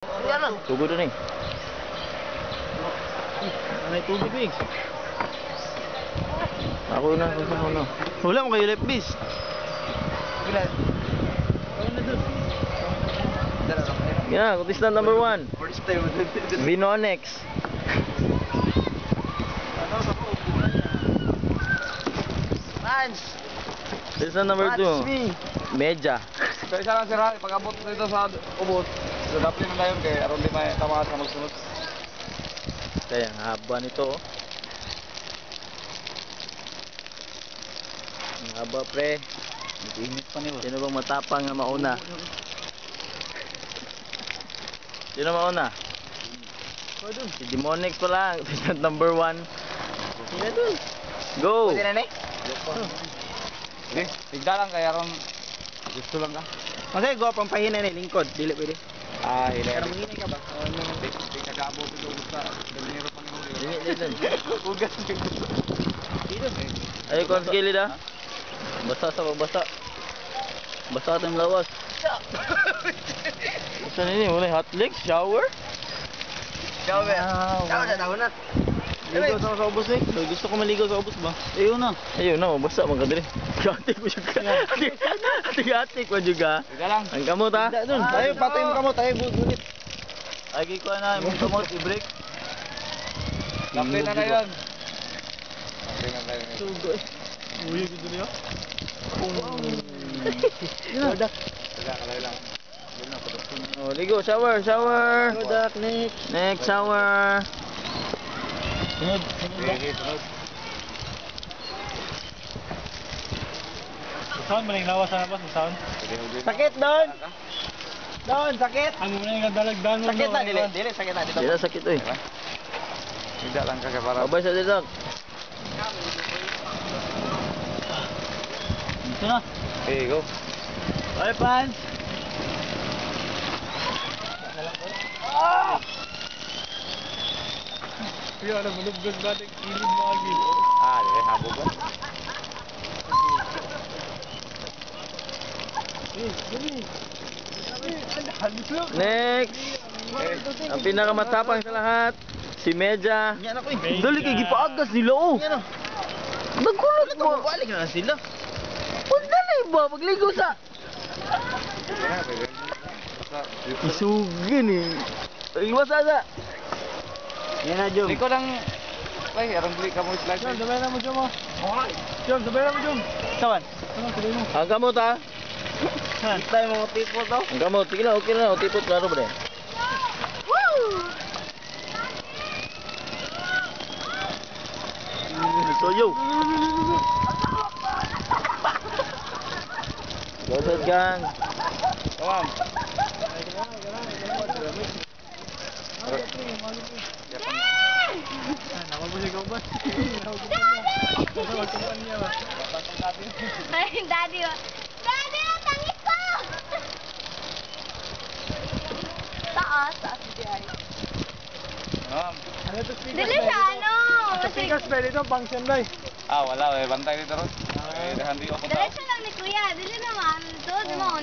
Tugod na eh. May tubig eh. Ako na. Wala mo kayo left base. Yeah, contestant number 1. Vinonex. Contestant number 2. Meja. Kaya isa lang sira, pag-abot dito sa ubot, dadapin na yun kaya aron di may tama sa magsunod. Kaya ang haba nito oh. Ang haba pre. Init pa niyo. Sino bang matapang nga mauna? Sino mauna? Si Demonex pa lang. Contestant number 1. Sino dun? Go! Pwede na ni? Sige, tigda lang kaya aron gusto lang ka. Masaya go pang pahina ni lingkod, dili pwede. Ah, hila. Pero manginay ka ba? Di nag-aabot ito sa dalmiro pa Dili dun. Ugas. Ay, kung sa gilid ah. Basa sa babasa. Basa tayong lawas. Basta nini, wala hot legs, shower. Shower. Shower na daw na. Ligo sa ubos eh. Gusto ko maligo sa ubos ba? Ayun na. Ayun na, basa magkadali. Atik mo juga. Atik mo juga. Tigda lang. Ang kamot ha. Dun, tayo patay mo kamo, tayo gunit. Agi ko na imong kamot i-break. Lapin na yun. Lapin na yun. Sugo eh. Uy, gito niyo. Kodak. Tigda, kalay lang. Oh, ligo, shower. Kodak, next. Next shower. Sunod. Sige, sunod. Sound maling lawas sa labas, sound. Sakit doon. Doon, sakit. Ang muna yung dalagdan mo. Sakit na, dili, sakit na dito. Dila sakit oy. Tigda lang ka para. Babay sa dito. Ito na. Okay, go. Okay, fans. Kaya na malubgag natin kilid lagi. Ah, dili habog ba? Next. Ang pinakamatapang sa lahat, si Meja. Yan ako eh. Dali kay gipaagas nila oh. Yan o. Nagkulot mo. Balik na sila. Huwag dali ba magligo sa isugin eh. Iwas asa. Yan na, Jom. Liko lang. Ay, aron beli kamu slide. Jom, sabay na mo, Jom. Jom, sabay na mo, Jom. Sawan? Sabay mo. Ang kamot ha. Tayo mga tipo to. Ang kamot. Sige na, okay na. Tipot klaro ba rin? So yo. Gosod gang. Tamam. Ay, Daddy, Daddy, tangis ko! Taas di ay. Tamam. Dili siya, ano? Speakers ba dito, function ba? Ah, wala, bantay dito ron. Eh, dahan di ako. Diretso lang ni Kuya, dili naman. Tuod mo.